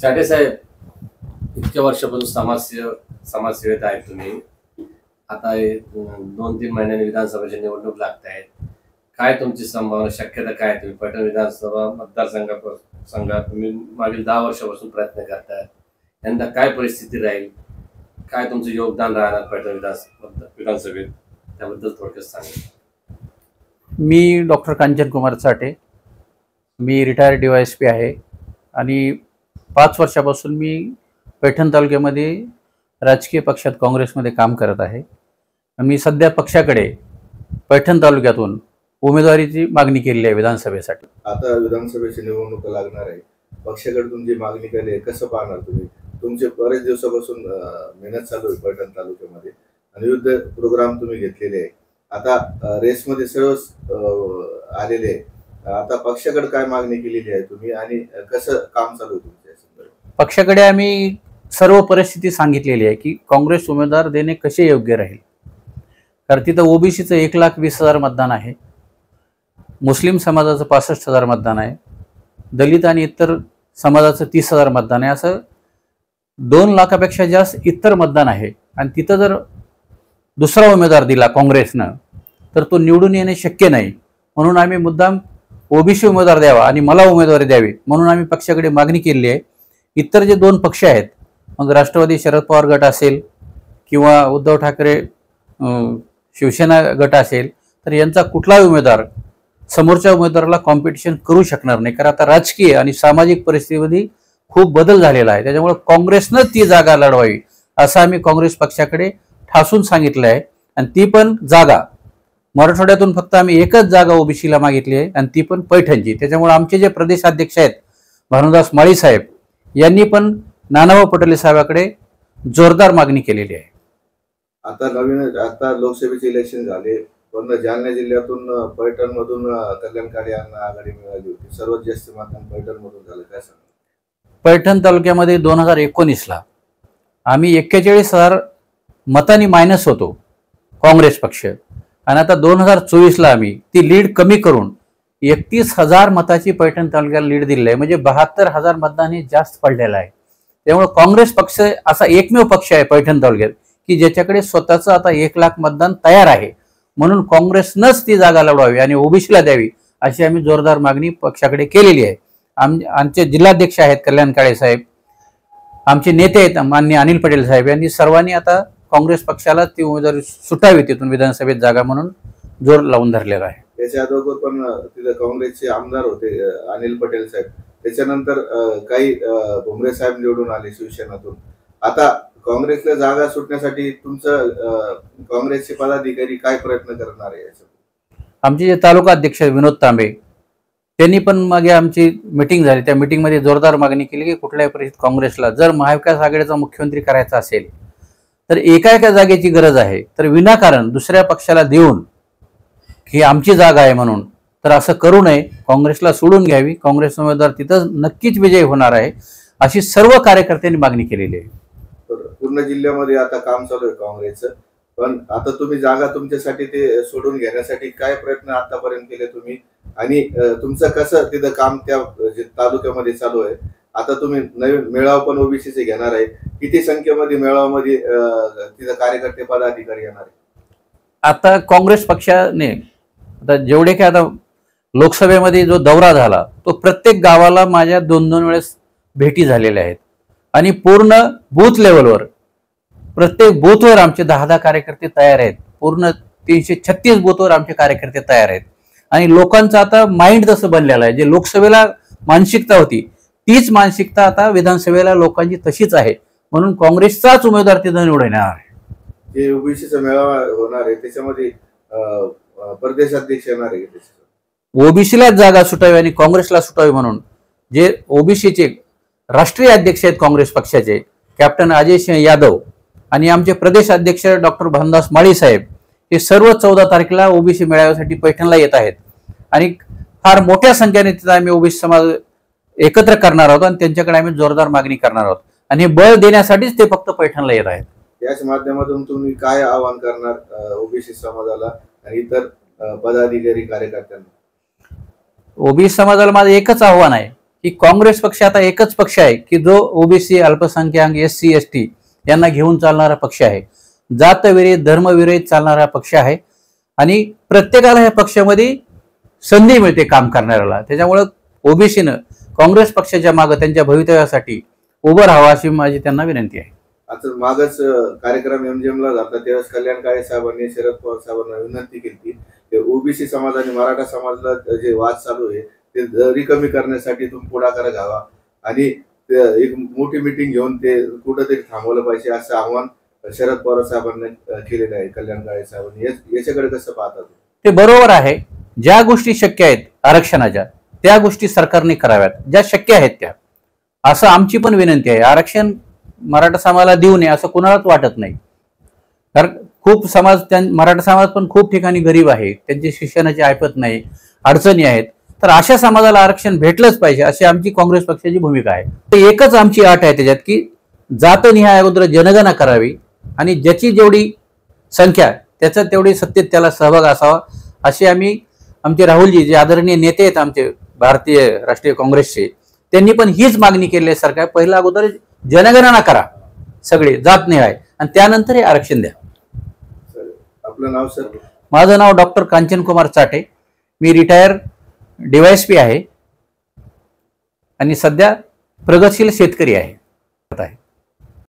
चाटे साहेब, इतक्या वर्षापासून समाजसेवेत आहे तुम्ही. आता 2-3 महिन्यांनी विधानसभेची निवडणूक लागत आहेत. काय तुमची संभावना, शक्यता काय? तुम्ही पैठण विधानसभा मतदारसंघात तुम्ही मागील 10 वर्षापासून प्रयत्न करताय. यंदा काय परिस्थिती राहील? काय तुमचं योगदान राहणार पैठण विधानसभेत? त्याबद्दल थोडक्यात सांगा. मी डॉक्टर कांचन कुमार चाटे, मी रिटायर्ड DYSP आहे आणि 5 वर्षापासून मी पैठण तालुक्यामध्ये राजकीय पक्षात काँग्रेसमध्ये काम करत आहे. मी सध्या पक्षाकडे पैठण तालुक्यातून उमेदवारीची मागणी केलेली आहे विधानसभेसाठी. आता विधानसभेची निवडणूक लागणार आहे, पक्षाकडून जी मागणी केली आहे कसं पाहणार तुम्ही? तुमचे बरेच दिवसापासून मेहनत चालू आहे पैठण तालुक्यामध्ये आणि विविध प्रोग्राम तुम्ही घेतलेले आहे. आता रेसमध्ये सर्वच आलेले आहे. आता पक्षाकडे काय मागणी केलेली आहे तुम्ही आणि कसं काम चालू आहे तुमच्या संदर्भात? पक्षाकडे आम्ही सर्व परिस्थिती सांगितलेली आहे की काँग्रेस उमेदवार देणे कसे योग्य राहील. कारण तिथं OBCचं 1,20,000 मतदान आहे, मुस्लिम समाजाचं 65,000 मतदान आहे, दलित आणि इतर समाजाचं 30,000 मतदान आहे. असं 2 लाखापेक्षा जास्त इतर मतदान आहे. आणि तिथं जर दुसरा उमेदवार दिला काँग्रेसनं तर तो निवडून येणे शक्य नाही. म्हणून आम्ही मुद्दाम OBC उमेदवार द्यावा आणि मला उमेदवारी द्यावी म्हणून आम्ही पक्षाकडे मागणी केली आहे. इतर जे 2 पक्ष आहेत, मग राष्ट्रवादी शरद पवार गट असेल किंवा उद्धव ठाकरे शिवसेना गट असेल, तर यांचा कुठलाही उमेदवार समोरच्या उमेदवाराला कॉम्पिटिशन करू शकणार नाही. कारण आता राजकीय आणि सामाजिक परिस्थितीमध्ये खूप बदल झालेला आहे. त्याच्यामुळे काँग्रेसनं ती जागा लढवावी असं आम्ही काँग्रेस पक्षाकडे ठासून सांगितलं आहे. आणि ती पण जागा मराठवाड्यातून फक्त आम्ही एकच जागा OBCला मागितली आहे आणि ती पण पैठणची. त्याच्यामुळे आमचे जे प्रदेशाध्यक्ष आहेत भानुदास माळी साहेब यांनी पण नानाभाऊ पटोले साहेबाकडे जोरदार मागणी केलेली आहे. आता लोकसभेचे इलेक्शन झाले, पण जालना जिल्ह्यातून पैठण मधून कल्याणकारी यांना आघाडी मिळाली होती. सर्वात जास्त मतदान पैठण मधून झालं, काय सांगा? पैठण तालुक्यामध्ये 2019ला आम्ही 41,000 मतांनी मायनस होतो काँग्रेस पक्ष, आणि आता 2024ला आम्ही ती लीड कमी करून 31,000 मताची पैठण तालुक्याला लीड दिलेली आहे. म्हणजे 72,000 मतदान हे जास्त पडलेलं आहे. त्यामुळे काँग्रेस पक्ष असा एकमेव पक्ष आहे पैठण तालुक्यात की ज्याच्याकडे स्वतःचं आता 1,00,000 मतदान तयार आहे. म्हणून काँग्रेसनंच ती जागा लढवावी आणि OBCला द्यावी अशी आम्ही जोरदार मागणी पक्षाकडे केलेली आहे. आमचे जिल्हाध्यक्ष आहेत कल्याण काळे साहेब, आमचे नेते आहेत माननीय अनिल पटेल साहेब, यांनी सर्वांनी आता काँग्रेस पक्षाला ती उमेदवारी सुटावी तिथून विधानसभेत जागा म्हणून जोर लावून धरलेला आहे. त्याच्या अगोदर पण तिथे काँग्रेसचे आमदार होते अनिल पटेल साहेब, त्याच्यानंतर काही भुमरे साहेब निवडून आले शिवसेनेतून. आता काँग्रेसला जागा सुटण्यासाठी तुमचं काँग्रेसचे पदाधिकारी काय प्रयत्न करणार आहे? आमचे जे तालुका अध्यक्ष विनोद तांबे त्यांनी पण मागे आमची मीटिंग झाली, त्या मीटिंगमध्ये जोरदार मागणी केली की कुठल्याही परिस्थितीत काँग्रेसला जर महाविकास आघाडीचा मुख्यमंत्री करायचा असेल तर एका जागेची गरज आहे, तर विनाकारण दुसऱ्या पक्षाला देऊन ही आमची जागा आहे म्हणून तर असं करू नये. काँग्रेसला सोडून घ्यावी, काँग्रेस उमेदवार तिथं नक्कीच विजयी होणार आहे अशी सर्व कार्यकर्त्यांनी मागणी केलेली आहे. पूर्ण जिल्ह्यामध्ये आता काम चालू आहे काँग्रेसचं, पण आता तुम्ही जागा तुमच्यासाठी ते सोडून घेण्यासाठी काय प्रयत्न आतापर्यंत केले तुम्ही आणि तुमचं कसं तिथं काम त्या तालुक्यामध्ये चालू आहे? आता तुम्ही नवीन मेळावा पण OBCचे घेणार आहे, किती संख्येमध्ये मेळाव्यामध्ये तिथं कार्यकर्ते पदाधिकारी येणार आहे? आता काँग्रेस पक्षाने आता जेवढे काय आता लोकसभेमध्ये जो दौरा झाला तो प्रत्येक गावाला माझ्या 2-2 वेळेस भेटी झालेल्या आहेत आणि पूर्ण बूथ लेवलवर प्रत्येक बूथवर आमचे 10-10 कार्यकर्ते तयार आहेत. पूर्ण 336 बूथवर आमचे कार्यकर्ते तयार आहेत. आणि लोकांचं आता माइंड तसं बनलेलं आहे, जे लोकसभेला मानसिकता होती तीच मानसिकता आता विधानसभेला लोकांची तशीच आहे. म्हणून काँग्रेसचाच उमेदवार तिथं निवडून येणार आहे. जे OBCचा मेळावा होणार आहे त्याच्यामध्ये प्रदेशाध्यक्ष येणार आहे, OBCलाच जागा सुटावी आणि काँग्रेसला सुटावी म्हणून जे OBCचे राष्ट्रीय अध्यक्ष आहेत काँग्रेस पक्षाचे कॅप्टन अजय सिंह यादव आणि आमचे प्रदेश अध्यक्ष डॉक्टर भानुदास माळी साहेब हे सर्व 14 तारखेला OBC मेळाव्यासाठी पैठणला येत आहेत आणि फार मोठ्या संख्येने तिथं आम्ही OBC समाज एकत्र करणार आहोत आणि त्यांच्याकडे आम्ही जोरदार मागणी करणार आहोत आणि हे बळ देण्यासाठीच ते फक्त पैठणला येत आहेत. याच माध्यमातून तुम्ही काय आवाहन करणार OBC समाजाला आणि इतर पदाधिकारी कार्यकर्त्यांना? OBC समाजाला माझं एकच आव्हान आहे की काँग्रेस पक्ष आता एकच पक्ष आहे की जो ओबीसी, अल्पसंख्याक, SC ST यांना घेऊन चालणारा पक्ष आहे, जातविरहित धर्मविरहित चालणारा पक्ष आहे आणि प्रत्येकाला या पक्षामध्ये संधी मिळते काम करणाऱ्याला. त्याच्यामुळं ओबीसीनं काँग्रेस पक्षाच्या मागे त्यांच्या भवितव्यासाठी उभं राहावं अशी माझी त्यांना विनंती आहे. आता मागच कार्यक्रम MGMला जाता त्यावेळेस कल्याण काळे साहेबांनी शरद पवार साहेबांना विनंती केली की ओबीसी समाज आणि मराठा समाजाला जे वाद चालू आहे ते दरी कमी करण्यासाठी तुम्ही पुढाकार घ्यावा आणि एक मोठी मिटिंग घेऊन ते कुठंतरी थांबवलं पाहिजे असं आव्हान शरद पवार साहेबांनी केलेलं आहे. कल्याण काळे साहेबांनी याच्याकडे कसं पाहतात? ते बरोबर आहे. ज्या गोष्टी शक्य आहेत आरक्षणाच्या त्या गोष्टी सरकारने कराव्यात, ज्या शक्य आहेत त्या. असं आमची पण विनंती आहे. आरक्षण मराठा समाजाला देऊ नये असं कुणालाच वाटत नाही, कारण खूप समाज मराठा समाज पण खूप ठिकाणी गरीब आहे, त्यांची शिक्षणाची ऐपत नाही, अडचणी आहेत. तर अशा समाजाला आरक्षण भेटलंच पाहिजे अशी आमची काँग्रेस पक्षाची भूमिका आहे. तर एकच आमची अट आहे त्याच्यात की जातनिहाय अगोदर जनगणना करावी आणि ज्याची जेवढी संख्या त्याचा तेवढी सत्तेत त्याला सहभाग असावा अशी आम्ही आमचे राहुलजी जे आदरणीय नेते आहेत आमचे भारतीय राष्ट्रीय काँग्रेसचे, त्यांनी पण हीच मागणी केली आहे. सरकार पहिला अगोदर जनगणना करा सगळे जातनिहाय आणि त्यानंतर हे आरक्षण द्या. आपलं नाव सर? माझं नाव डॉक्टर कांचन कुमार चाटे. मी रिटायर DYSP आहे आणि सध्या प्रगतशील शेतकरी आहे.